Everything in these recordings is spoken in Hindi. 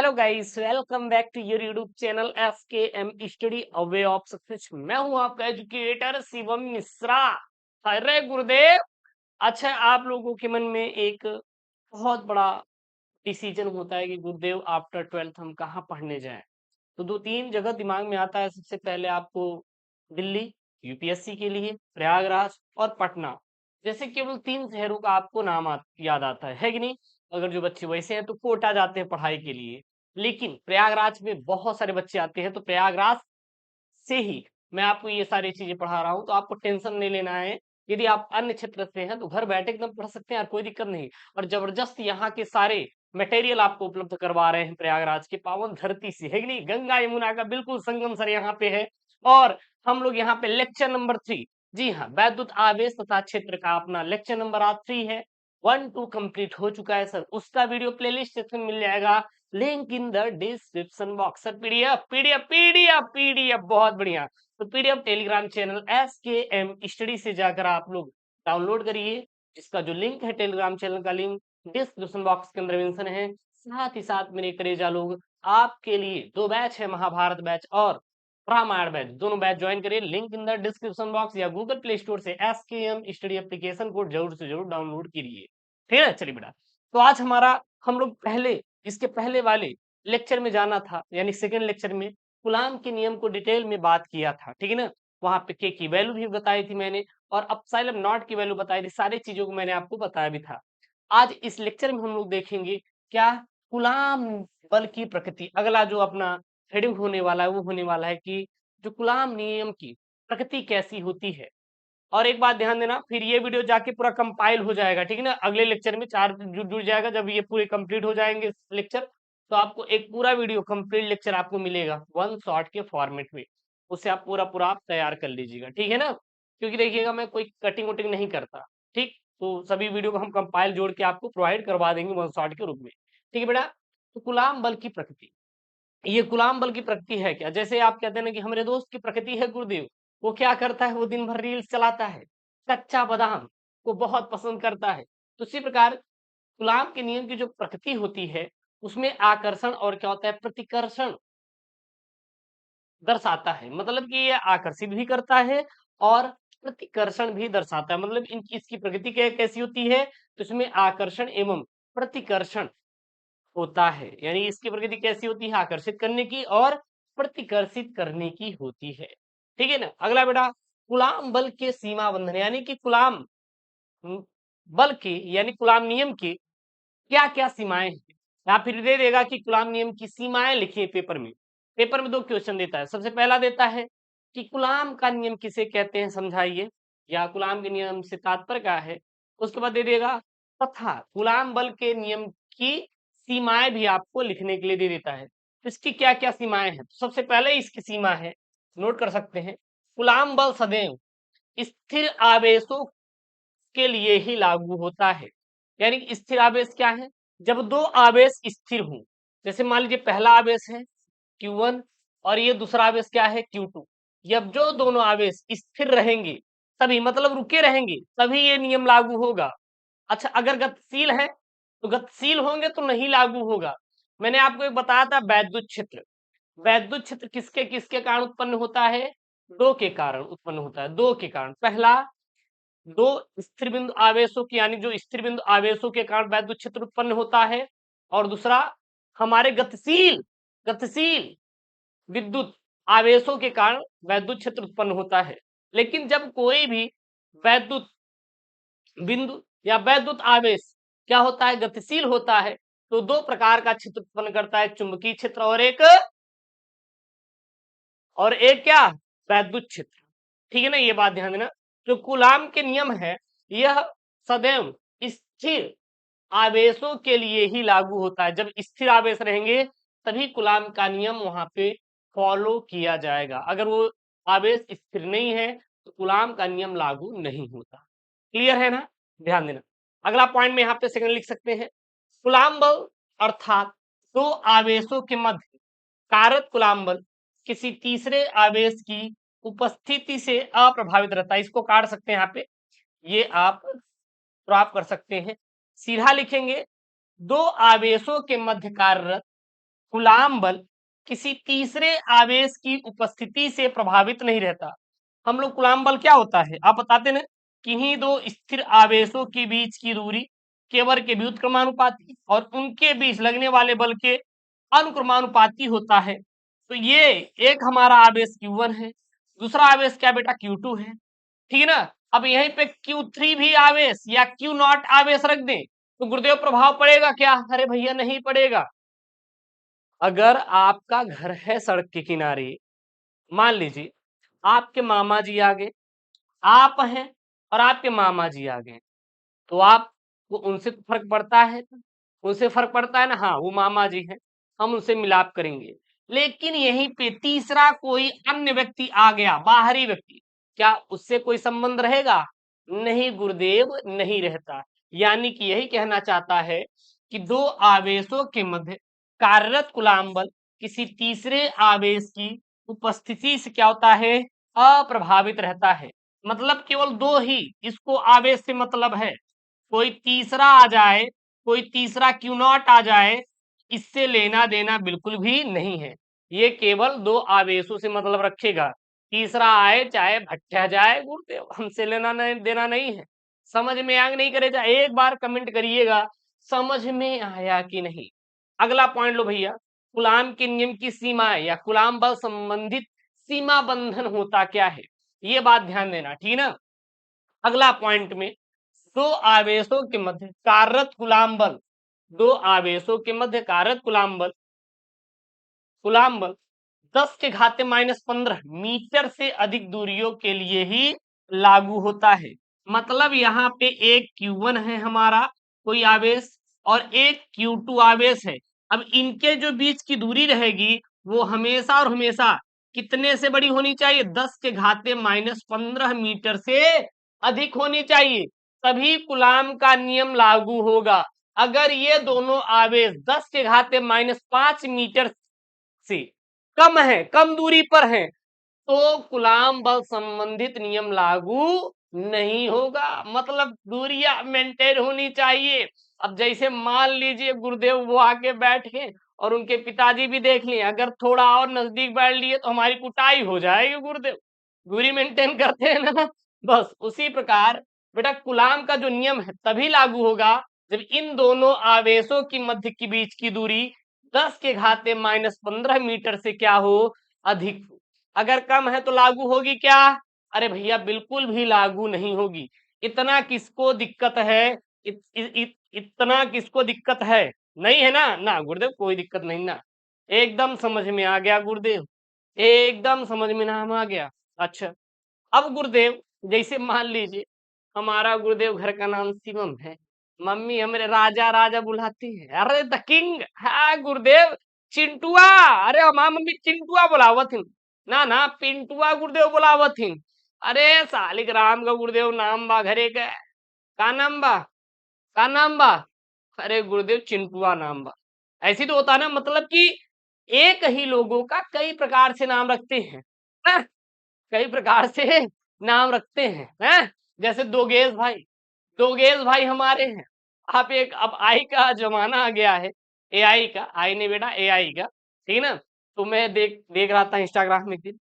Hello guys, welcome back to your YouTube channel SKM study a way of success. मैं हूं आपका एजुकेटर शिवम मिश्रा। अरे गुरुदेव, अच्छा आप लोगों के मन में एक बहुत बड़ा डिसीजन होता है कि गुरुदेव आफ्टर 12th हम कहाँ पढ़ने जाएं। तो दो तीन जगह दिमाग में आता है। सबसे पहले आपको दिल्ली यूपीएससी के लिए, प्रयागराज और पटना, जैसे केवल तीन शहरों का आपको नाम याद आता है कि नहीं। अगर जो बच्चे वैसे हैं तो कोटा जाते हैं पढ़ाई के लिए, लेकिन प्रयागराज में बहुत सारे बच्चे आते हैं, तो प्रयागराज से ही मैं आपको ये सारी चीजें पढ़ा रहा हूँ। तो आपको टेंशन नहीं लेना है। यदि आप अन्य क्षेत्र से हैं तो घर बैठे एकदम पढ़ सकते हैं और कोई दिक्कत नहीं। और जबरदस्त यहाँ के सारे मटेरियल आपको उपलब्ध करवा रहे हैं प्रयागराज की पावन धरती से, है कि नहीं। गंगा यमुना का बिल्कुल संगम सर यहाँ पे है। और हम लोग यहाँ पे लेक्चर नंबर 3, जी हाँ, वैद्युत आवेश तथा क्षेत्र का अपना लेक्चर नंबर आज 3 है। 1 2 कंप्लीट हो चुका है सर, उसका वीडियो प्लेलिस्ट सेक्शन मिल जाएगा, link in the description box. Sir PDF PDF PDF PDF बहुत बढ़िया। तो PDF Telegram channel SKM study से जाकर आप लोग डाउनलोड करिए। इसका जो लिंक है टेलीग्राम चैनल का लिंक डिस्क्रिप्शन बॉक्स के अंदर मेंशन है। साथ ही साथ मेरे करेजा लोग, आपके लिए दो बैच है, महाभारत बैच और रामायण बैच, दोनों बैच ज्वाइन करिए। Link in the description box या गूगल प्ले स्टोर से एसकेएम स्टडी एप्लीकेशन को जरूर से जरूर डाउनलोड करिए। ठीक है, चलिए बेटा। तो आज हम लोग पहले इसके पहले वाले लेक्चर में जाना था, यानी सेकेंड लेक्चर में कूलाम के नियम को डिटेल में बात किया था, ठीक है ना। वहां पे के की वैल्यू भी बताई थी मैंने, और अपसाइलम नॉट की वैल्यू बताई थी। सारी चीजों को मैंने आपको बताया भी था। आज इस लेक्चर में हम लोग देखेंगे क्या, कूलाम बल की प्रकृति। अगला जो अपना हेडिंग होने वाला है वो होने वाला है कि जो कूलाम नियम की प्रकृति कैसी होती है। और एक बात ध्यान देना, फिर ये वीडियो जाके पूरा कंपाइल हो जाएगा, ठीक है ना। अगले लेक्चर में चार जुड़ जाएगा। जब ये पूरे कंप्लीट हो जाएंगे लेक्चर, तो आपको एक पूरा वीडियो कंप्लीट लेक्चर आपको मिलेगा वन शॉट के फॉर्मेट में। उससे आप पूरा पूरा आप तैयार कर लीजिएगा, ठीक है ना। क्योंकि देखिएगा, मैं कोई कटिंग वटिंग नहीं करता, ठीक। तो सभी वीडियो को हम कंपाइल जोड़ के आपको प्रोवाइड करवा देंगे वन शॉट के रूप में, ठीक है बेटा। तो कूलाम बल की प्रकृति, ये गुलाम बल की प्रकृति है क्या। जैसे आप कहते हैं ना कि हमारे दोस्त की प्रकृति है गुरुदेव, वो क्या करता है, वो दिन भर रील्स चलाता है, कच्चा बादाम को बहुत पसंद करता है। तो इसी प्रकार गुलाम के नियम की जो प्रकृति होती है, उसमें आकर्षण और क्या होता है, प्रतिकर्षण दर्शाता है। मतलब कि ये आकर्षित भी करता है और प्रतिकर्षण भी दर्शाता है। मतलब इसकी प्रकृति कैसी होती है, तो इसमें आकर्षण एवं प्रतिकर्षण होता है। यानी इसकी प्रकृति कैसी होती है, आकर्षित करने की और प्रतिकर्षित करने की होती है, ठीक है ना। अगला बेटा, कूलाम बल के सीमा बंधन, यानी कि कूलाम बल के यानी कूलाम नियम के क्या क्या सीमाएं हैं। यहाँ फिर दे देगा कि कूलाम नियम की सीमाएं लिखिए पेपर में। पेपर में दो क्वेश्चन देता है। सबसे पहला देता है कि कूलाम का नियम किसे कहते हैं समझाइए, या कूलाम के नियम से तात्पर्य क्या है। उसके बाद दे देगा तथा कूलाम बल के नियम की सीमाएं भी आपको लिखने के लिए दे देता है। तो इसकी क्या क्या सीमाएं हैं। तो सबसे पहले इसकी सीमा है, नोट कर सकते हैं, कूलाम बल सदैव स्थिर आवेशों के लिए ही लागू होता है। यानी स्थिर आवेश क्या है, जब दो आवेश स्थिर हों। जैसे मान लीजिए पहला आवेश है Q1 और ये दूसरा आवेश क्या है Q2। जब जो दोनों आवेश स्थिर रहेंगे, तभी मतलब रुके रहेंगे, तभी ये नियम लागू होगा। अच्छा, अगर गतिशील है तो गतिशील होंगे तो नहीं लागू होगा। मैंने आपको एक बताया था वैद्युत क्षेत्र। वैद्युत क्षेत्र किसके किसके कारण उत्पन्न होता है, दो के कारण उत्पन्न होता है। दो के कारण, पहला दो स्थिर बिंदु आवेशों की, यानी जो स्थिर बिंदु आवेशों के कारण वैद्युत क्षेत्र उत्पन्न होता है। और दूसरा हमारे गतिशील गतिशील विद्युत आवेशों के कारण वैद्युत क्षेत्र उत्पन्न होता है। लेकिन जब कोई भी वैद्युत बिंदु या वैद्युत आवेश क्या होता है, गतिशील होता है, तो दो प्रकार का क्षेत्र उत्पन्न करता है, चुंबकीय क्षेत्र और एक क्या, वैद्युत क्षेत्र, ठीक है ना। ये बात ध्यान देना। जो कूलाम के नियम है, यह सदैव स्थिर आवेशों के लिए ही लागू होता है। जब स्थिर आवेश रहेंगे तभी कूलाम का नियम वहां पे फॉलो किया जाएगा। अगर वो आवेश स्थिर नहीं है तो कूलाम का नियम लागू नहीं होता। क्लियर है ना, ध्यान देना। अगला पॉइंट में यहाँ पे सेकंड लिख सकते हैं, कूलाम बल अर्थात दो आवेशों के मध्य कारक कूलाम बल किसी तीसरे आवेश की उपस्थिति से अप्रभावित रहता है। इसको काट सकते हैं यहाँ पे, ये आप ड्रॉप कर सकते हैं। सीधा लिखेंगे, दो आवेशों के मध्य कार्यरत कुलाम बल किसी तीसरे आवेश की उपस्थिति से प्रभावित नहीं रहता। हम लोग कुलाम बल क्या होता है आप बताते ना, किन्हीं दो स्थिर आवेशों के बीच की दूरी केवल के व्युत्क्रमानुपाती और उनके बीच लगने वाले बल के अनुक्रमानुपाती होता है। तो ये एक हमारा आवेश Q1 है, दूसरा आवेश क्या बेटा Q2 है, ठीक है ना। अब यहीं पे Q3 भी आवेश या Q0 आवेश रख दें तो गुरुदेव प्रभाव पड़ेगा क्या? अरे भैया नहीं पड़ेगा। अगर आपका घर है सड़क के किनारे, मान लीजिए आपके मामा जी आ गए, आप हैं और आपके मामा जी आ गए, तो आपको उनसे तो फर्क पड़ता है, उनसे फर्क पड़ता है ना, हाँ वो मामा जी हैं, हम उनसे मिलाप करेंगे। लेकिन यहीं पे तीसरा कोई अन्य व्यक्ति आ गया, बाहरी व्यक्ति, क्या उससे कोई संबंध रहेगा? नहीं गुरुदेव, नहीं रहता। यानी कि यही कहना चाहता है कि दो आवेशों के मध्य कार्यरत कूलाम बल किसी तीसरे आवेश की उपस्थिति से क्या होता है? अप्रभावित रहता है। मतलब केवल दो ही इसको आवेश से मतलब है, कोई तीसरा आ जाए, कोई तीसरा Q0 आ जाए, इससे लेना देना बिल्कुल भी नहीं है। ये केवल दो आवेशों से मतलब रखेगा, तीसरा आए चाहे भट्टा जाए गुरुदेव, हमसे लेना नहीं देना नहीं है। समझ में आया नहीं करे जा, एक बार कमेंट करिएगा समझ में आया कि नहीं। अगला पॉइंट लो भैया, कूलाम के नियम की सीमा या कूलाम बल संबंधित सीमा बंधन होता क्या है, ये बात ध्यान देना, ठीक ना। अगला पॉइंट में दो आवेशों के मध्य कार्यरत कूलाम बल, दो आवेशों के मध्य कार्यरत कूलाम बल 10 के घाते -15 मीटर से अधिक दूरियों के लिए ही लागू होता है। मतलब यहाँ पे एक Q1 है हमारा कोई आवेश और एक Q2 आवेश है। अब इनके जो बीच की दूरी रहेगी वो हमेशा और हमेशा कितने से बड़ी होनी चाहिए? 10 के घाते -15 मीटर से अधिक होनी चाहिए, तभी कूलाम का नियम लागू होगा। अगर ये दोनों आवेश 10 के घाते -5 मीटर से कम है, कम दूरी पर है, तो कूलाम बल संबंधित नियम लागू नहीं होगा। मतलब दूरियां मेंटेन होनी चाहिए। अब जैसे मान लीजिए गुरुदेव वो आके बैठ गए और उनके पिताजी भी देख लिए, अगर थोड़ा और नजदीक बैठ लिए तो हमारी कुटाई हो जाएगी गुरुदेव, दूरी मेंटेन करते हैं ना। बस उसी प्रकार बेटा कूलाम का जो नियम है तभी लागू होगा जब इन दोनों आवेशों की मध्य के बीच की दूरी 10 के घाते -15 मीटर से क्या हो? अधिक हो। अगर कम है तो लागू होगी क्या? अरे भैया बिल्कुल भी लागू नहीं होगी। इतना किसको दिक्कत है? इतना किसको दिक्कत है? नहीं है ना? ना गुरुदेव कोई दिक्कत नहीं ना, एकदम समझ में आ गया गुरुदेव, एकदम समझ में नाम आ गया। अच्छा, अब गुरुदेव जैसे मान लीजिए हमारा गुरुदेव घर का नाम शिवम है, मम्मी हमारे राजा राजा बुलाती है, अरे द किंग, हाँ गुरुदेव चिंटुआ, अरे हमारा मम्मी चिंटुआ बुलावत हिन, ना ना पिंटुआ गुरुदेव बुलावत हिन। अरे सालिक राम का गुरुदेव नाम बा घरे का नाम बा, का नाम बा? अरे गुरुदेव चिंटुआ नाम बा। ऐसी तो होता है ना, मतलब कि एक ही लोगों का कई प्रकार से नाम रखते हैं, हाँ? कई प्रकार से नाम रखते हैं? जैसे दोगेश भाई, दोगेश भाई हमारे हैं। आप एक अब आई का जमाना आ गया है, एआई का, आई नहीं बेटा एआई का, ठीक है ना। तो मैं देख देख रहा था इंस्टाग्राम में एक दिन,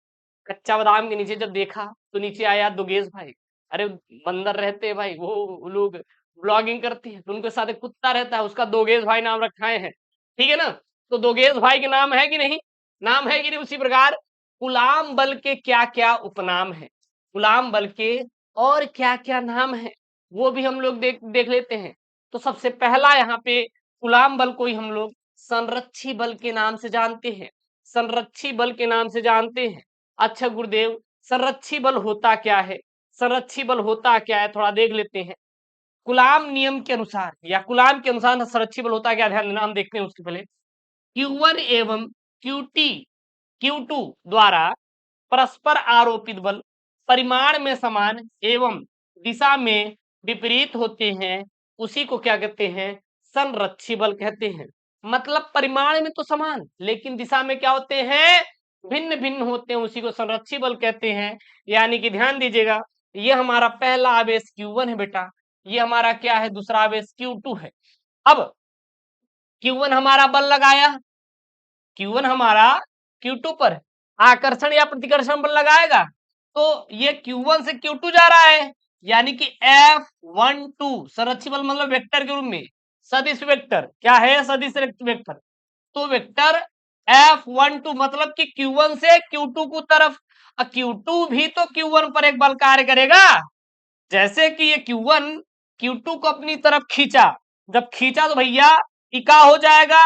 कच्चा बादाम के नीचे जब देखा तो नीचे आया दोगेश भाई। अरे बंदर रहते हैं भाई, वो लोग ब्लॉगिंग करते हैं तो उनके साथ एक कुत्ता रहता है, उसका दोगेश भाई नाम रखाए हैं, ठीक है ना। तो दोगेश भाई के नाम है कि नहीं? नाम है कि नहीं? उसी प्रकार गुलाम बल के क्या क्या उपनाम है, गुलाम बल के और क्या क्या नाम है वो भी हम लोग देख देख लेते हैं। तो सबसे पहला यहाँ पे गुलाम बल को ही हम लोग संरक्षी बल के नाम से जानते हैं, संरक्षी बल के नाम से जानते हैं। अच्छा गुरुदेव संरक्षी बल होता क्या है? संरक्षी बल होता क्या है थोड़ा देख लेते हैं। कूलाम नियम के अनुसार या कूलाम के अनुसार संरक्षी बल होता है क्या, ध्यान देना, हम देखते हैं उसके पहले। Q1 एवं Q2 द्वारा परस्पर आरोपित बल परिमाण में समान एवं दिशा में विपरीत होते हैं, उसी को क्या कहते हैं? संरक्षी बल कहते हैं। मतलब परिमाण में तो समान लेकिन दिशा में क्या होते हैं? भिन्न भिन्न होते हैं, उसी को संरक्षी बल कहते हैं। यानी कि ध्यान दीजिएगा, ये हमारा पहला आवेश Q1 है बेटा, ये हमारा क्या है? दूसरा आवेश Q2 है। अब Q1 हमारा बल लगाया, Q1 हमारा Q2 पर आकर्षण या प्रतिकर्षण बल लगाएगा, तो ये Q1 से Q2 जा रहा है, यानी कि F12 संरक्षी बल मतलब वेक्टर के रूप में सदिश वेक्टर क्या है, सदिश वेक्टर। तो वेक्टर F12 मतलब कि Q1 से Q2 की तरफ, Q2 भी तो Q1 पर एक बल कार्य करेगा। जैसे कि ये Q1 Q2 को अपनी तरफ खींचा, जब खींचा तो भैया क्या हो जाएगा,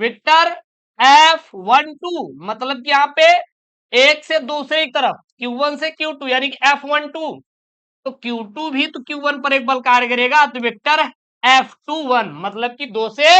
वेक्टर F12 मतलब कि यहाँ पे एक से दूसरे की तरफ Q1 से Q2 यानी कि F12, तो Q2 भी तो Q1 पर एक बल कार्य करेगा, तो वेक्टर F21 मतलब कि 2 से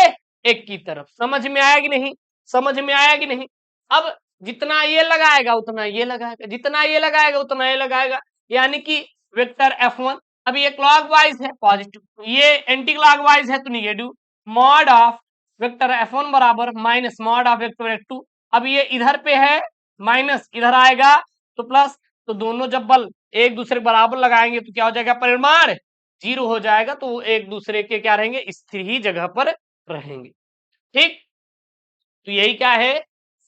1 की तरफ। समझ में आया कि नहीं, समझ में आया कि नहीं। अब जितना ये लगाएगा उतना ये लगाएगा, जितना ये लगाएगा उतना ये लगाएगा, यानी कि वेक्टर F1 अब ये क्लॉकवाइज है पॉजिटिव, ये एंटी क्लॉकवाइज है तो negative. Mod of vector F1 बराबर minus mod of vector F2। अब ये इधर पे है माइनस, इधर आएगा तो प्लस, तो दोनों जब बल एक दूसरे के बराबर लगाएंगे तो क्या हो जाएगा, परिमाण 0 हो जाएगा, तो वो एक दूसरे के क्या रहेंगे, स्थिर ही जगह पर रहेंगे। ठीक, तो यही क्या है,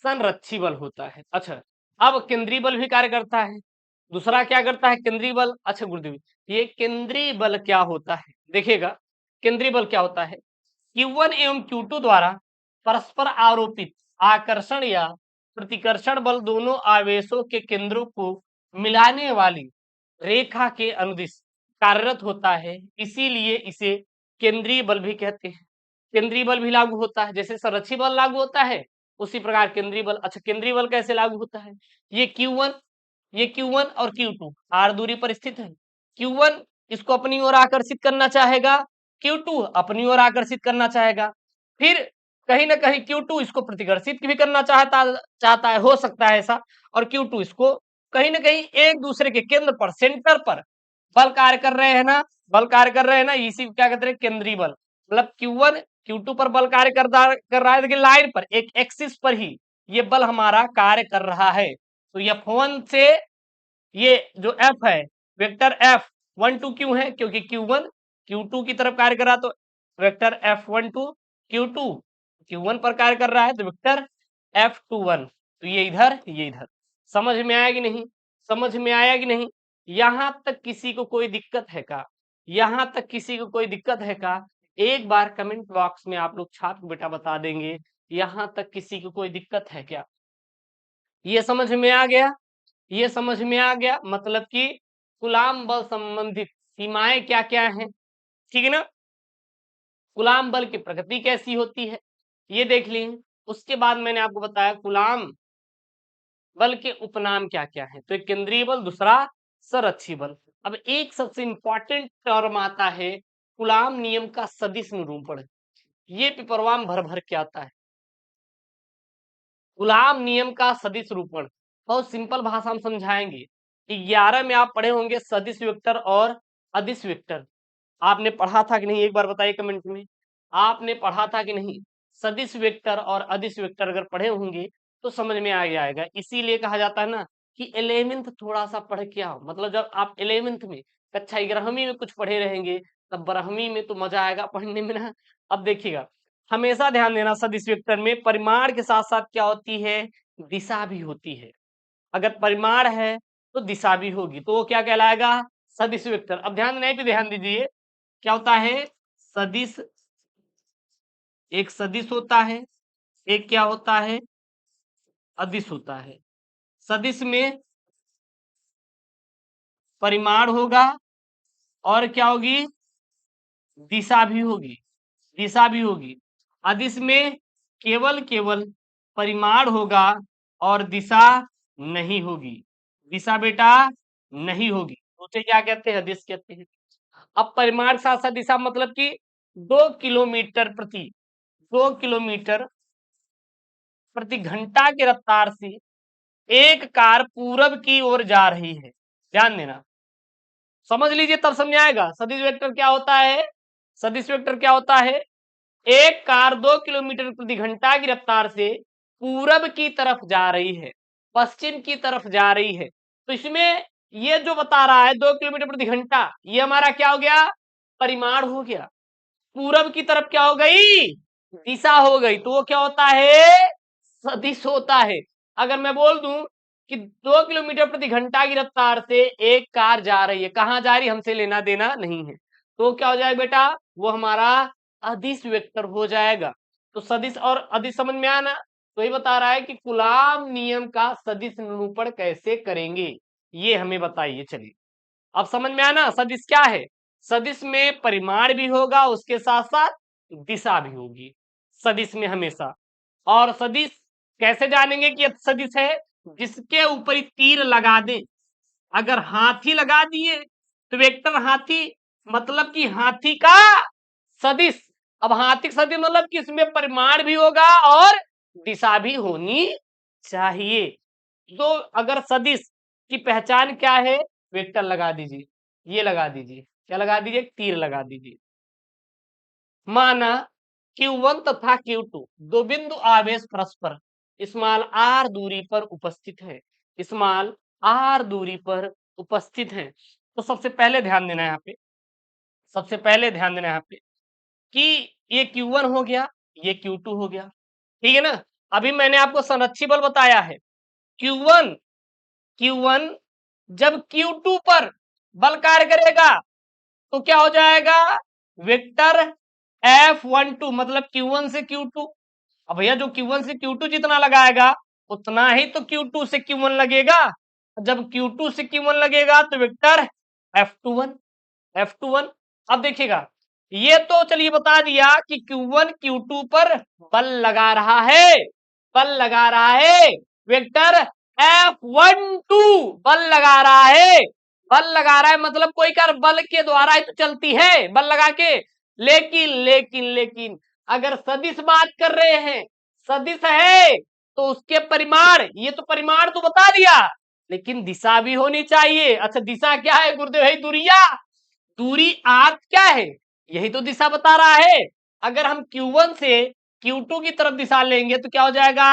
संरक्षी बल होता है। अच्छा, अब केंद्रीय बल भी कार्य करता है। दूसरा क्या करता है, केंद्रीय बल। अच्छा गुरुदेव, ये केंद्रीय बल क्या होता है, देखिएगा केंद्रीय बल क्या होता है। Q1 एवं Q2 द्वारा परस्पर आरोपित आकर्षण या प्रतिकर्षण बल दोनों आवेशों के केंद्रों को मिलाने वाली रेखा के अनुदिश कार्यरत होता है, इसीलिए इसे केंद्रीय बल भी कहते हैं। केंद्रीय बल भी लागू होता है, जैसे संरक्षी बल लागू होता है उसी प्रकार केंद्रीय बल। अच्छा, केंद्रीय बल कैसे लागू होता है, ये Q1 और Q2 r दूरी पर स्थित है। Q1 इसको अपनी ओर आकर्षित करना चाहेगा, Q2 अपनी ओर आकर्षित करना चाहेगा, फिर कहीं ना कहीं Q2 इसको प्रतिकर्षित भी करना चाहता है, हो सकता है ऐसा, और Q2 इसको कहीं ना कहीं एक दूसरे के केंद्र पर, सेंटर पर बल कार्य कर रहे हैं ना, बल कार्य कर रहे हैं ना, इसी को क्या कहते हैं, केंद्रीय बल। मतलब Q1 Q2 पर बल कार्य कर रहा है, लेकिन लाइन पर एक एक्सिस पर ही ये बल हमारा कार्य कर रहा है। तो F1 से ये जो F है, वेक्टर F12 क्यों है, क्योंकि Q1 Q2 की तरफ कार्य कर रहा, तो वेक्टर F12 Q2 Q1 पर कार्य कर रहा है, तो वेक्टर F21, तो ये इधर। समझ में आया कि नहीं, समझ में आया कि नहीं। यहां तक किसी को कोई दिक्कत है का, यहां तक किसी को कोई दिक्कत है का, एक बार कमेंट बॉक्स में आप लोग छात्र बेटा बता देंगे, यहां तक किसी को कोई दिक्कत है क्या। ये समझ में आ गया, ये समझ में आ गया, मतलब कि कूलाम बल संबंधित सीमाएं क्या क्या हैं, ठीक है ना। कूलाम बल की प्रकृति कैसी होती है ये देख ली। उसके बाद मैंने आपको बताया कूलाम बल के उपनाम क्या क्या है, तो एक केंद्रीय बल, दूसरा संरक्षी बल। अब एक सबसे इंपॉर्टेंट टर्म आता है कूलाम नियम का सदिश निरूपण, ये पेपरवाम भर भर के आता है। कूलाम नियम का सदिश निरूपण बहुत सिंपल भाषा में समझाएंगे। 11 में आप पढ़े होंगे सदिश वेक्टर और अदिश वेक्टर, आपने पढ़ा था कि नहीं, एक बार बताइए कमेंट में, आपने पढ़ा था कि नहीं। सदिश वेक्टर और अदिश वेक्टर अगर पढ़े होंगे तो समझ में आ जाएगा। इसीलिए कहा जाता है ना कि 11th थोड़ा सा पढ़ के आओ, मतलब जब आप 11th में कक्षा 11वीं में कुछ पढ़े रहेंगे तब 12वीं में तो मजा आएगा पढ़ने में ना। अब देखिएगा, हमेशा ध्यान देना, सदिश वेक्टर में परिमाण के साथ साथ क्या होती है, दिशा भी होती है। अगर परिमाण है तो दिशा भी होगी, तो वो क्या कहलाएगा, सदिश वेक्टर। अब ध्यान नहीं, भी ध्यान दीजिए, क्या होता है सदिश, एक सदिश होता है, एक क्या होता है, अदिश होता है। सदिश में परिमाण होगा और क्या होगी, दिशा भी होगी, दिशा भी होगी। अदिश में केवल परिमाण होगा और दिशा नहीं होगी, दिशा बेटा नहीं होगी, उसे क्या कहते हैं, अदिश कहते हैं। अब परिमाण के साथ साथ दिशा मतलब कि 2 किलोमीटर प्रति घंटा की रफ्तार से एक कार पूरब की ओर जा रही है। ध्यान देना, समझ लीजिए तब समझ आएगा सदिश वेक्टर क्या होता है। सदिश वेक्टर क्या होता है, एक कार 2 किलोमीटर प्रति घंटा की रफ्तार से पूरब की तरफ जा रही है, पश्चिम की तरफ जा रही है। तो इसमें ये जो बता रहा है 2 किलोमीटर प्रति घंटा, ये हमारा क्या हो गया, परिमाण हो गया। पूरब की तरफ क्या हो गई, दिशा हो गई, तो वो क्या होता है, सदिश होता है। अगर मैं बोल दूं कि 2 किलोमीटर प्रति घंटा की रफ्तार से एक कार जा रही है, कहाँ जा रही, हमसे लेना देना नहीं है, तो क्या हो जाएगा बेटा, वो हमारा अदिश वेक्टर हो जाएगा। तो सदिश और अदिश समझ में आना, तो ये बता रहा है कि कूलाम नियम का सदिश निरूपण कैसे करेंगे, ये हमें बताइए। चलिए अब समझ में आना सदिश क्या है। सदिश में परिमाण भी होगा, उसके साथ साथ दिशा भी होगी सदिश में हमेशा। और सदिश कैसे जानेंगे कि सदिश है, जिसके ऊपर ही तीर लगा दे। अगर हाथी लगा दिए तो वेक्टर हाथी, मतलब कि हाथी का सदिश। अब हाथी का सदिश मतलब कि इसमें परिमाण भी होगा और दिशा भी होनी चाहिए। तो अगर सदिश की पहचान क्या है, वेक्टर लगा दीजिए, ये लगा दीजिए, क्या लगा दीजिए, तीर लगा दीजिए। माना Q1 तथा Q2 दो बिंदु आवेश परस्पर स्मॉल r दूरी पर उपस्थित है, स्मॉल r दूरी पर उपस्थित है। तो सबसे पहले ध्यान देना है यहाँ पे, सबसे पहले ध्यान देना है यहाँ पे कि ये Q1 हो गया, ये Q2 हो गया, ठीक है ना। अभी मैंने आपको संरक्षी बल बताया है। Q1 Q1 जब Q2 पर बल कार्य करेगा तो क्या हो जाएगा, वेक्टर F12 मतलब Q1 से Q2। अब भैया जो Q1 से Q2 जितना लगाएगा उतना ही तो Q2 से Q1 लगेगा। जब Q2 से Q1 लगेगा तो वेक्टर F21, F21। अब देखिएगा, ये तो चलिए बता दिया कि Q1 Q2 पर बल लगा रहा है, बल लगा रहा है, वेक्टर F12 बल लगा रहा है, बल लगा रहा है मतलब कोई कार बल के द्वारा ही तो चलती है, बल लगा के। लेकिन लेकिन लेकिन अगर सदिश बात कर रहे हैं, सदिश है तो उसके परिमाण, ये तो परिमाण तो बता दिया, लेकिन दिशा भी होनी चाहिए। अच्छा दिशा क्या है गुरुदेव, है दूरिया, दूरी आर्क क्या है, यही तो दिशा बता रहा है। अगर हम Q1 से Q2 की तरफ दिशा लेंगे तो क्या हो जाएगा,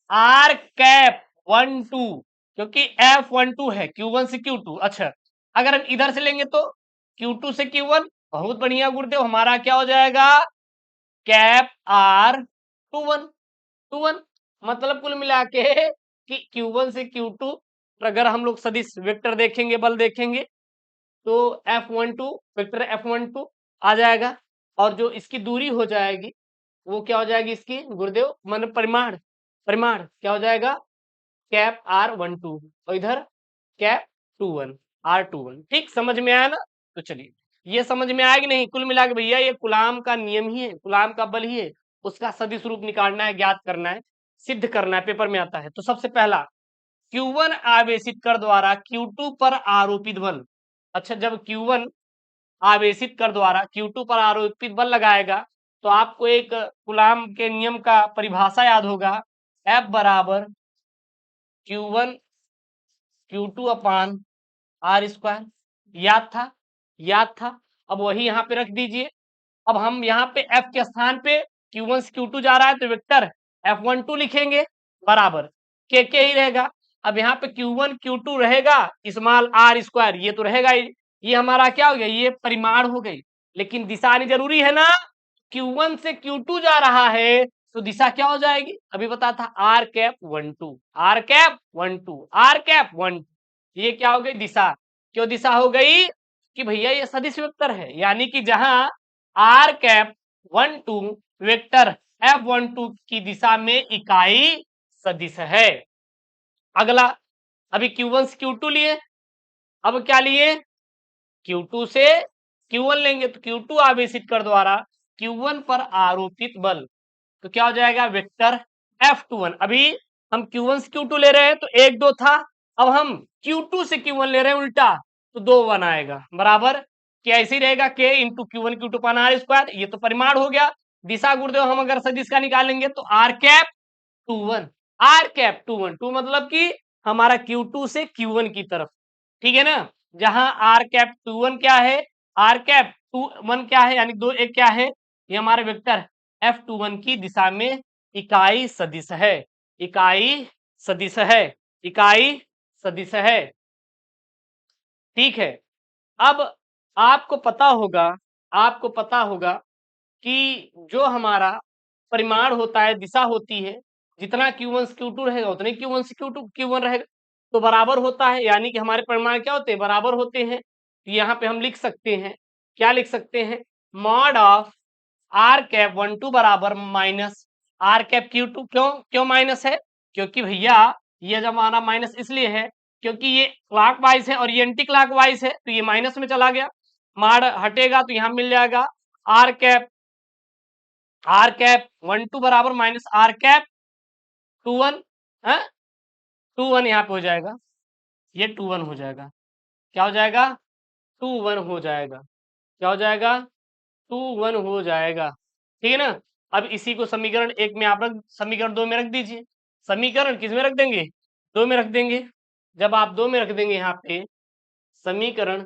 आर कैप 12, क्योंकि F12 है Q1 से Q2। अच्छा अगर हम इधर से लेंगे तो Q2 से Q1, बहुत बढ़िया गुरुदेव, हमारा क्या हो जाएगा, कैप R21, मतलब कुल मिला के कि Q1 से Q2 अगर हम लोग सदिश वेक्टर देखेंगे, बल देखेंगे तो F12 वेक्टर F12 आ जाएगा। और जो इसकी दूरी हो जाएगी वो क्या हो जाएगी, इसकी गुरुदेव मन परिमाण, परिमाण क्या हो जाएगा, कैप R12 और इधर कैप 21, R21। ठीक समझ में आया ना। तो चलिए ये समझ में आएगी नहीं, कुल मिला के भैया ये कूलाम का नियम ही है, कूलाम का बल ही है, उसका सदिश रूप निकालना है, ज्ञात करना है, सिद्ध करना है, पेपर में आता है। तो सबसे पहला Q1 आवेशित कर द्वारा Q2 पर आरोपित बल। अच्छा जब Q1 आवेशित कर द्वारा Q2 पर आरोपित बल लगाएगा तो आपको एक कूलाम के नियम का परिभाषा याद होगा, F बराबर Q1 Q2 अपान R स्क्वायर, याद था, याद था। अब वही यहाँ पे रख दीजिए। अब हम यहाँ पे F के स्थान पे Q1 से Q2 जा रहा है तो वेक्टर F12 लिखेंगे, बराबर के ही रहेगा। अब यहाँ पे Q1 Q2 रहेगा, स्मॉल R स्क्वायर ये तो रहेगा ही। ये हमारा क्या हो गया, ये परिमाण हो गई, लेकिन दिशा आनी जरूरी है ना। Q1 से Q2 जा रहा है तो दिशा क्या हो जाएगी, अभी बता था, R cap 12, R cap 12, R cap 1, ये क्या हो गई, दिशा। क्यों दिशा हो गई, कि भैया ये सदिश वेक्टर है, यानी कि जहां R कैप 12 वेक्टर F12 की दिशा में इकाई सदिश है। अगला, अभी Q1 से Q2 लिए, अब क्या लिए, Q2 से Q1 लेंगे तो Q2 आवेशित कर द्वारा Q1 पर आरोपित बल, तो क्या हो जाएगा, वेक्टर F21। अभी हम Q1 से Q2 ले रहे हैं तो 1 2 था, अब हम Q2 से Q1 ले रहे हैं उल्टा, तो 2 1 आएगा, बराबर क्या ऐसे ही रहेगा, K इंटू Q1 Q2 पान R स्क्वायर, ये तो परिमाण हो गया। दिशा गुरुदेव हम अगर सदिश का निकालेंगे तो R कैप 21, R कैप 21 मतलब कि हमारा Q2 से Q1 की तरफ, ठीक है ना। जहां R कैप 21 क्या है, R कैप 21 क्या है, यानी 2 1 क्या है, ये हमारे वेक्टर F21 की दिशा में इकाई सदिश है, इकाई सदिश है, इकाई सदिश है, ठीक है। अब आपको पता होगा, आपको पता होगा कि जो हमारा परिमाण होता है, दिशा होती है, जितना Q1 से Q2 रहेगा उतने Q1 से Q1 रहेगा, तो बराबर होता है, यानी कि हमारे परिमाण क्या होते हैं, बराबर होते हैं। तो यहाँ पे हम लिख सकते हैं, क्या लिख सकते हैं, मॉड ऑफ आर कैप 12 बराबर माइनस आर कैप Q2। क्यों क्यों माइनस है, क्योंकि भैया ये जब हमारा माइनस इसलिए है क्योंकि ये क्लॉकवाइज है और ये एंटी क्लॉकवाइज है, तो ये माइनस में चला गया, माड हटेगा तो यहाँ मिल जाएगा आर कैप 12 बराबर माइनस आर कैप 21 है, 21 यहाँ पे हो जाएगा, ये 21 हो जाएगा, क्या हो जाएगा, 21 हो जाएगा, क्या हो जाएगा, 21 हो जाएगा, ठीक है ना। अब इसी को समीकरण एक में आप रख, समीकरण दो में रख दीजिए, समीकरण किस में रख देंगे, दो में रख देंगे। जब आप दो में रख देंगे, यहाँ पे समीकरण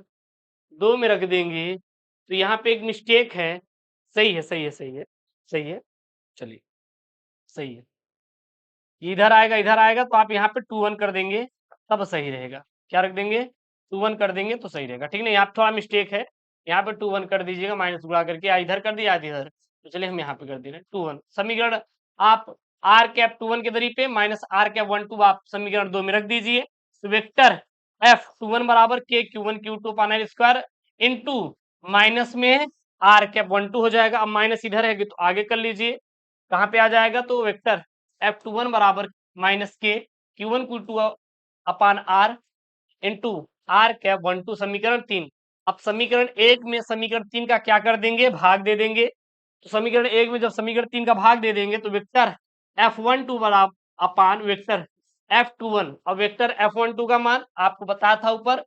दो में रख देंगे, तो यहाँ पे एक मिस्टेक है, सही है सही है सही है सही है, चलिए सही है, इधर आएगा तो आप यहाँ पे 21 कर देंगे तब सही रहेगा, क्या रख देंगे, 21 कर देंगे तो सही रहेगा, ठीक है ना। यहाँ पे थोड़ा मिस्टेक है, यहाँ पे 21 कर दीजिएगा, माइनस गुणा करके, या इधर कर दिया इधर, तो चलिए हम यहाँ पे कर दे रहे हैं 21 समीकरण। आप आर कैप 21 के दरी पे माइनस आर कैप 12 आप समीकरण दो में रख दीजिए, तो वेक्टर एफ 21 बराबर के Q1 Q2 अपान स्क्वायर इंटू माइनस में आर कैप 12 हो जाएगा। अब माइनस इधर है तो आगे कर लीजिए, कहाँ पे आ जाएगा, तो वेक्टर F21 बराबर minus k Q1 Q2 upon r into r cap 12 समीकरण 3। अब समीकरण एक में समीकरण 3 का क्या कर देंगे, भाग दे देंगे, तो समीकरण एक में जब समीकरण 3 का भाग दे देंगे तो वेक्टर F12 बराबर अपान वेक्टर F21, और वेक्टर F12 का मान आपको बताया था ऊपर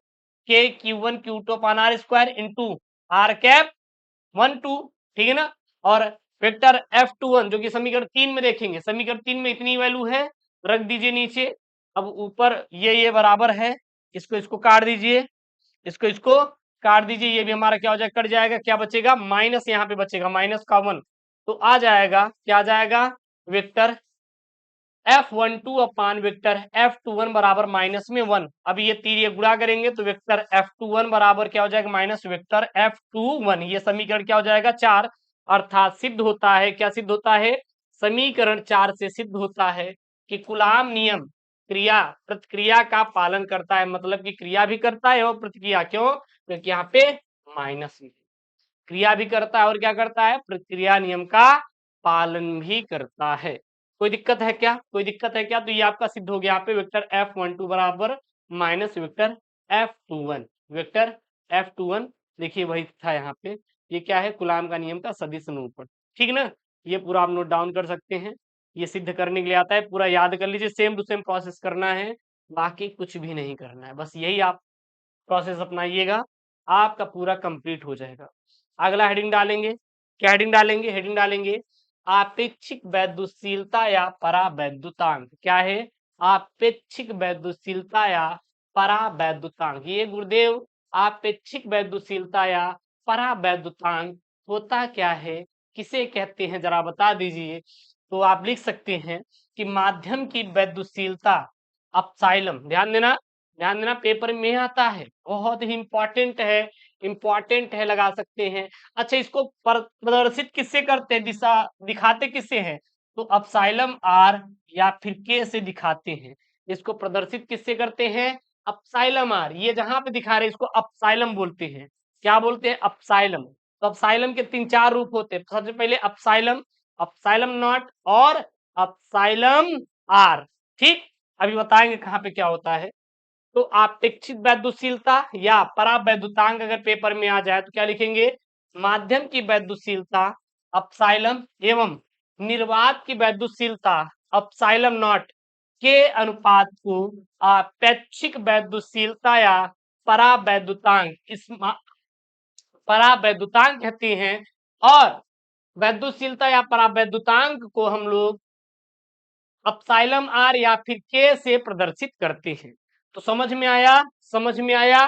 के Q1 Q2 upon r square into r cap 12, ठीक है ना। और वेक्टर F21 जो कि समीकरण 3 में देखेंगे, समीकरण 3 में इतनी वैल्यू है, रख दीजिए नीचे। अब ऊपर ये बराबर है, इसको काट दीजिए, इसको काट दीजिए, ये भी हमारा क्या हो जाएगा, कट जाएगा, क्या बचेगा, माइनस यहाँ पे बचेगा, माइनस का 1, तो आ जाएगा, क्या आ जाएगा, वेक्टर F12 अपान वेक्टर F21 बराबर माइनस में 1। अब ये तीर ये गुणा करेंगे तो वेक्टर F21 बराबर क्या हो जाएगा, माइनस वेक्टर F21, ये समीकरण क्या हो जाएगा, 4। अर्थात सिद्ध होता है, क्या सिद्ध होता है, समीकरण 4 से सिद्ध होता है कि कूलाम नियम क्रिया प्रतिक्रिया का पालन करता है, मतलब कि क्रिया भी करता है और प्रतिक्रिया, क्यों, क्योंकि यहाँ पे माइनस में क्रिया भी करता है और क्या करता है, प्रतिक्रिया नियम का पालन भी करता है। कोई दिक्कत है क्या, कोई दिक्कत है क्या, तो ये आपका सिद्ध हो गया, यहाँ पे वेक्टर F12 बराबर minus vector F21, vector F21 देखिए वही था यहाँ पे, ये क्या है, कूलाम का नियम का सदिश अनुरूपण, ठीक ना। ये पूरा आप नोट डाउन कर सकते हैं, ये सिद्ध करने के लिए आता है, पूरा याद कर लीजिए, सेम टू सेम प्रोसेस करना है, बाकी कुछ भी नहीं करना है, बस यही आप प्रोसेस अपनाइएगा, आपका पूरा कंप्लीट हो जाएगा। अगला हेडिंग डालेंगे, क्या हेडिंग डालेंगे, हेडिंग डालेंगे आपेक्षिक वैद्युतशीलता या परावैद्युतांक। क्या है, आपेक्षिक वैद्युतशीलता या परावैद्युतांक। ये गुरुदेव आपेक्षिक वैद्युतशीलता या परावैद्युतांक होता क्या है, किसे कहते हैं, जरा बता दीजिए। तो आप लिख सकते हैं कि माध्यम की वैद्युतशीलता अपसाइलम, ध्यान देना पेपर में आता है, बहुत ही इंपॉर्टेंट है, लगा सकते हैं। अच्छा, इसको प्रदर्शित किससे करते हैं, दिशा दिखाते किससे हैं, तो अपसाइलम आर या फिर के से दिखाते हैं। इसको प्रदर्शित किससे करते हैं, अपसाइलम आर, ये जहां पे दिखा रहे हैं इसको अपसाइलम बोलते हैं, क्या बोलते हैं, अपसाइलम। तो अपसाइलम के तीन चार रूप होते हैं, सबसे पहले अपसाइलम, अपसाइलम नॉट और अपसाइलम आर, ठीक। अभी बताएंगे कहाँ पे क्या होता है। तो आपेक्षिक वैद्युतशीलता या परावैद्युतांक अगर पेपर में आ जाए तो क्या लिखेंगे, माध्यम की वैद्युतशीलता अपसाइलम एवं निर्वात की वैद्युतशीलता अपसाइलम नॉट के अनुपात को आपेक्षिक वैद्युतशीलता या परावैद्युतांक, इस परावैद्युतांक कहते हैं। और वैद्युतशीलता या परावैद्युतांक को हम लोग अपसाइलम आर या फिर के से प्रदर्शित करते हैं। तो समझ में आया, समझ में आया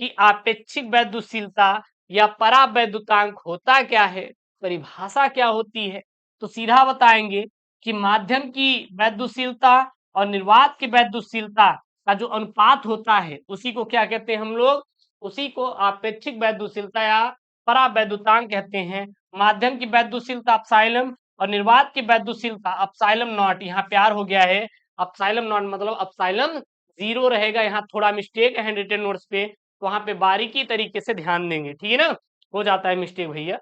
कि आपेक्षिक वैद्युतशीलता या परावैद्युतांक होता क्या है, परिभाषा क्या होती है। तो सीधा बताएंगे कि माध्यम की वैद्युतशीलता और निर्वात की वैद्युतशीलता का जो अनुपात होता है उसी को क्या कहते हैं हम लोग, उसी को आपेक्षिक वैद्युतशीलता या परावैद्युतांक कहते हैं। माध्यम की वैद्युतशीलता अपसाइलम और निर्वात की वैद्युतशीलता अपसाइलम नॉट, यहाँ प्यार हो गया है, अपसाइलम नॉट मतलब अपसाइलम 0 रहेगा। यहाँ थोड़ा मिस्टेक है हैंड रिटन नोट्स पे, तो वहां पे बारीकी तरीके से ध्यान देंगे, ठीक है ना, हो जाता है मिस्टेक भैया।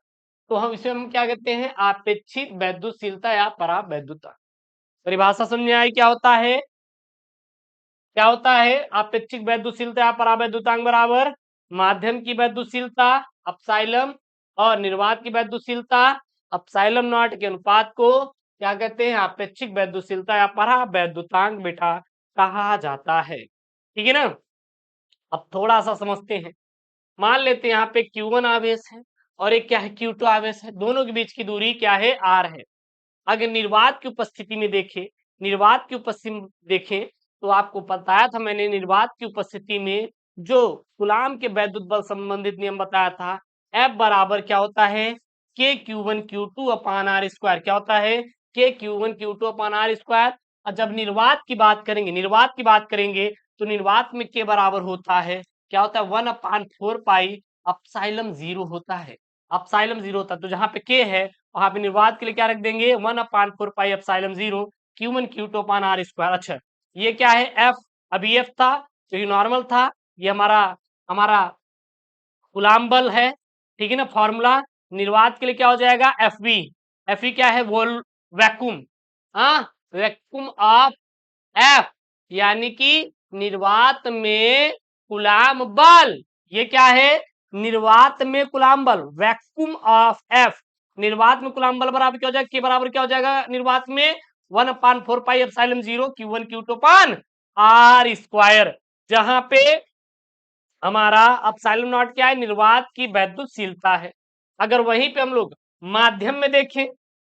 तो हम क्या कहते हैं, आपेक्षिक वैद्युतशीलता या परावैद्युता। परिभाषा समझ आई क्या होता है, क्या होता है आपेक्षिक वैद्युतशीलता या परावैद्युतांक बराबर माध्यम की वैद्युतशीलता अपसाइलम और निर्वात की वैद्युतशीलता अपसाइलम नॉट के अनुपात को क्या कहते हैं, आपेक्षिक वैद्युतशीलता या परावैद्युतांक बेटा कहा जाता है, ठीक है ना। अब थोड़ा सा समझते हैं। मान लेते हैं यहाँ पे Q1 आवेश है और एक क्या है Q2 आवेश है, दोनों के बीच की दूरी क्या है, R है। अगर निर्वात की उपस्थिति में देखें, निर्वात की उपस्थिति में देखें तो आपको बताया था मैंने, निर्वात की उपस्थिति में जो कूलाम के वैद्युत बल संबंधित नियम बताया था, F बराबर क्या होता है, K Q1 Q2 अपान R स्क्वायर, क्या होता है K Q1 Q2 अपान R स्क्वायर। और जब निर्वात की बात करेंगे, निर्वात की बात करेंगे तो निर्वात में K बराबर होता है, क्या होता है 1/4 पाई अपसाइलम 0 होता है, अपसाइलम 0 होता है। तो जहां पे K है वहां पे निर्वात के लिए क्या रख देंगे 1/4 पाई एप्सिलॉन 0 Q1 Q2 अपान R स्क्वायर। अच्छा ये क्या है F, अभी F था तो ये नॉर्मल था, ये हमारा हमारा कूलाम बल है, ठीक है ना। फॉर्मूला निर्वात के लिए क्या हो जाएगा FV, FV क्या है वोल वैक्यूम, हाँ वैक्यूम ऑफ F, यानी कि निर्वात में कूलाम बल, ये क्या है निर्वात में कूलाम बल वैक्यूम ऑफ F, निर्वात में कूलाम बल बराबर क्या हो जाएगा, के बराबर क्या हो जाएगा निर्वात में 1/4 पाई एप्सिलॉन 0 Q1 Q2 अपान R स्क्वायर, जहां पे हमारा अपसाइलम नॉट क्या है निर्वात की वैद्युतशीलता है। अगर वहीं पे हम लोग माध्यम में देखें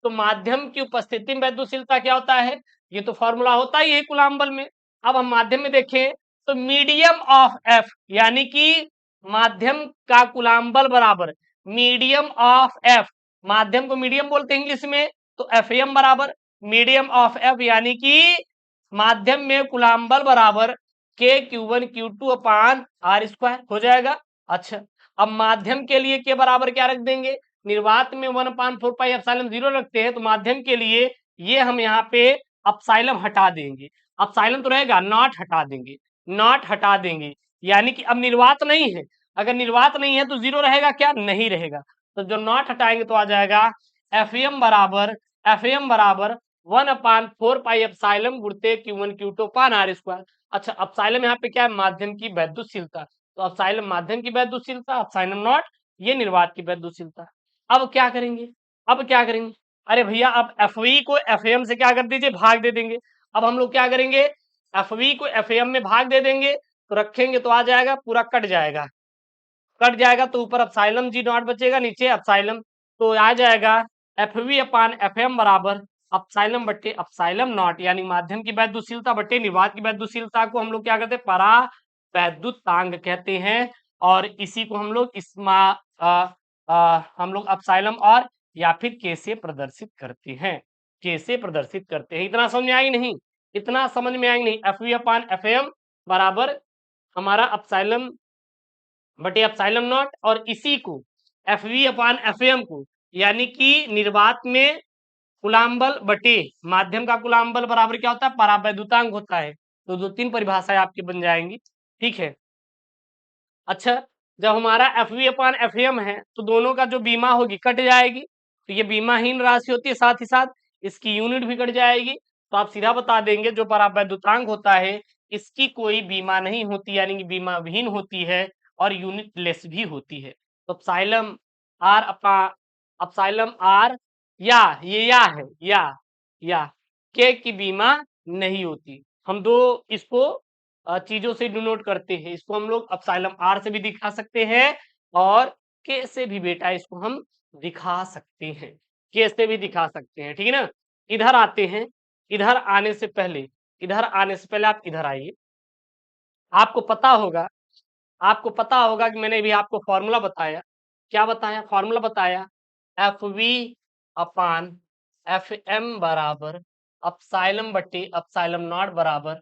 तो माध्यम की उपस्थिति में वैद्युतशीलता क्या होता है, ये तो फॉर्मूला होता ही है कूलाम बल में। अब हम माध्यम में देखें तो मीडियम ऑफ एफ, यानी कि माध्यम का कूलाम बल बराबर मीडियम ऑफ एफ, माध्यम को मीडियम बोलते हैं इंग्लिश में, तो एफ एम बराबर मीडियम ऑफ एफ, यानी कि माध्यम में कूलाम बल बराबर के Q1 Q2 अपान R स्क्वायर हो जाएगा। अच्छा अब माध्यम के लिए के बराबर क्या रख देंगे, निर्वात में 1/4 पाई एप्सिलॉन 0 रखते हैं, तो माध्यम के लिए ये हम यहाँ पे अपसाइलम हटा देंगे, अपसाइलम तो रहेगा नॉट हटा देंगे, नॉट हटा देंगे, यानी कि अब निर्वात नहीं है, अगर निर्वात नहीं है तो 0 रहेगा क्या, नहीं रहेगा, तो जो नॉट हटाएंगे तो आ जाएगा एफ एम बराबर 1/4 पाई एप्सिलॉन गुणते Q1 Q2 अपान R स्क्वायर। अच्छा अपसाइलम यहाँ पे क्या है माध्यम की वैद्युतशीलता, तो अपसाइलम माध्यम की वैद्युतशीलता, अपसाइलम नॉट ये निर्वात की वैद्युतशीलता। अब क्या करेंगे, अब क्या करेंगे, अरे भैया अब एफवी को एफएम से क्या कर दीजिए भाग दे देंगे। अब हम लोग क्या करेंगे एफवी को एफएम में भाग दे देंगे, तो रखेंगे तो आ जाएगा पूरा कट जाएगा, कट जाएगा तो ऊपर अपसाइलम जी नॉट बचेगा, नीचे अपसाइलम, तो आ जाएगा F V upon F M बराबर अपसाइलम बट्टे अपसाइलम नॉट, यानी माध्यम की वैद्युतशीलता बट्टे निर्वात की वैद्युतशीलता को हम लोग क्या कहते हैं परा वैद्युतांक कहते हैं। और इसी को हम लोग हम लोग अपसाइलम और या फिर के से प्रदर्शित करते हैं, के से प्रदर्शित करते हैं। इतना समझ में आई नहीं, इतना समझ में आई नहीं, F V upon F M बराबर हमारा अपसाइलम बटे एप्सिलॉन नॉट, और इसी को F V upon F M को यानी कि निर्वात में कूलाम बल बटे माध्यम का कूलाम बल बराबर क्या होता है परावैद्युतांक होता है। तो दो तीन परिभाषाएं आपकी बन जाएंगी, ठीक है। अच्छा जब हमारा F V upon F M है तो दोनों का जो बीमा होगी कट जाएगी, तो ये बीमाहीन राशि होती है, साथ ही साथ इसकी यूनिट भी कट जाएगी, तो आप सीधा बता देंगे जो परावैद्युतांक होता है इसकी कोई बीमा नहीं होती, यानी कि बीमा विहीन होती है और यूनिट लेस भी होती है। तो अपसाइलम आर अपा अपसाइलम आर या ये या है या के की बीमा नहीं होती। हम दो इसको चीजों से डिनोट करते हैं, इसको हम लोग अपसाइलम आर से भी दिखा सकते हैं और के से भी बेटा इसको हम दिखा सकते हैं, के से भी दिखा सकते हैं, ठीक है ना। इधर आते हैं, इधर आने से पहले, इधर आने से पहले आप इधर आइए। आपको पता होगा, आपको पता होगा कि मैंने भी आपको फॉर्मूला बताया, क्या बताया फॉर्मूला बताया F V upon F M बराबर अपसाइलम बट्टे अपसाइलम नॉट बराबर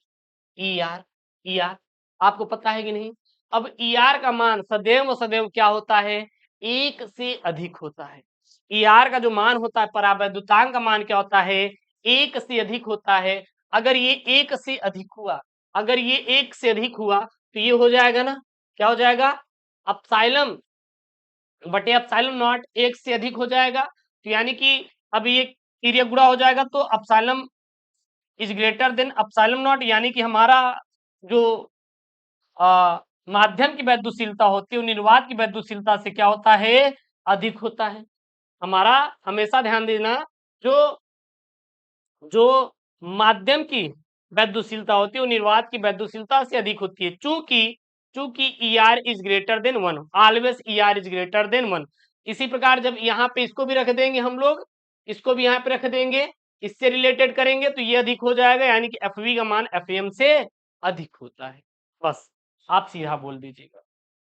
ई आर, ई आर आपको पता है कि नहीं। अब ई आर का मान सदैव सदैव क्या होता है एक से अधिक होता है, ER का जो मान होता है परावैद्युतांक का मान क्या होता है, 1 से अधिक होता है। अगर ये 1 से अधिक हुआ, अगर ये 1 से अधिक हुआ तो ये हो जाएगा ना, क्या हो जाएगा, एप्सिलॉन बटे एप्सिलॉन नॉट 1 से अधिक हो जाएगा। तो यानी कि अब ये तिर्यक गुणा हो जाएगा तो epsilon is greater than epsilon not, यानी कि हमारा जो माध्यम की वैद्युशीलता होती है वो निर्वात की वैद्युशीलता से क्या होता है, अधिक होता है। हमारा हमेशा ध्यान देना, जो जो माध्यम की वैद्युशीलता होती है वो निर्वात की वैद्युशीलता से अधिक होती है, चूंकि चूंकि ER is greater than 1, always ER is greater than 1। इसी प्रकार जब यहाँ पे इसको भी रख देंगे हम लोग, इसको भी यहाँ पे रख देंगे, इससे रिलेटेड करेंगे तो ये अधिक हो जाएगा, यानी कि FV का मान FM से अधिक होता है। बस आप सीधा बोल दीजिएगा,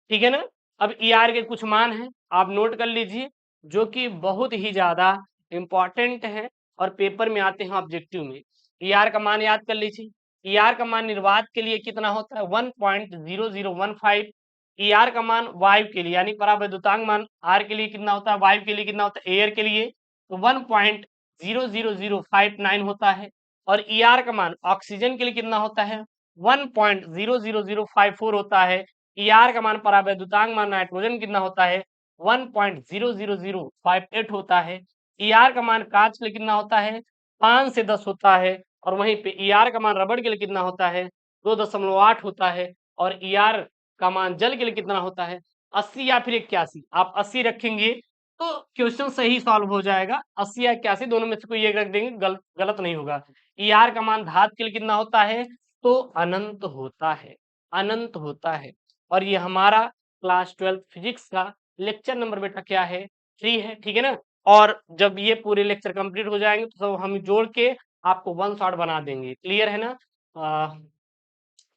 ठीक है ना। अब ER के कुछ मान हैं, आप नोट कर लीजिए, जो कि बहुत ही ज्यादा इंपॉर्टेंट है और पेपर में आते हैं ऑब्जेक्टिव में। ER का मान याद कर लीजिए, ER का मान निर्वात के लिए कितना होता है, 1.0015। ER का मान वायु के लिए, यानी परावैद्युतांक मान R के लिए कितना होता है, वायु के लिए कितना होता है, एयर के लिए, तो 1.00059 होता है। और ER का मान ऑक्सीजन के लिए कितना होता है, 1.00054 होता है। ER का मान परावैद्युतांक मान नाइट्रोजन कितना होता है, 1.00058 होता है। ER का मान कांच के लिए कितना होता है, 5 से 10 होता है। और वहीं पे ER का मान रबड़ के लिए कितना होता है, 2.8 होता है। और ER का मान जल के लिए कितना होता है, 80 या फिर 81। आप 80 रखेंगे तो क्वेश्चन सही सॉल्व हो जाएगा, 80 या 81 दोनों में से कोई एक रख देंगे, गलत नहीं होगा। ER का मान धातु के लिए कितना होता है, तो अनंत होता है, अनंत होता है। और ये हमारा क्लास 12 फिजिक्स का लेक्चर नंबर बेटा क्या है, 3 है, ठीक है ना। और जब ये पूरे लेक्चर कंप्लीट हो जाएंगे तो सब हम जोड़ के आपको वन शॉट बना देंगे, क्लियर है ना।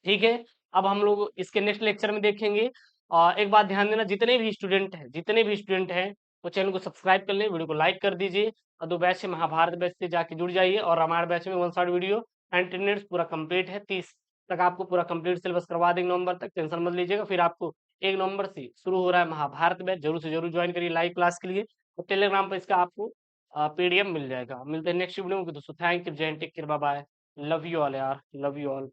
ठीक है, अब हम लोग इसके नेक्स्ट लेक्चर में देखेंगे। एक बात ध्यान देना, जितने भी स्टूडेंट हैं वो चैनल को सब्सक्राइब कर लें, वीडियो को लाइक कर दीजिए, और दो बैच से महाभारत बैच से जाके जुड़ जाइए। और रामायण बैच में one shot video and ten पूरा कंप्लीट है, 30 तक आपको पूरा कंप्लीट सिलेबस करवा देंगे नवंबर तक, टेंशन मत लीजिएगा। फिर आपको 1 नवंबर से शुरू हो रहा है महाभारत बैच, जरूर से जरूर ज्वाइन करिए लाइव क्लास के लिए। और टेलीग्राम पर इसका आपको PDF मिल जाएगा। मिलते हैं नेक्स्ट वीडियो में दोस्तों, thank you, Jai Hind, take care, bye bye, love you all यार, लव यू ऑल।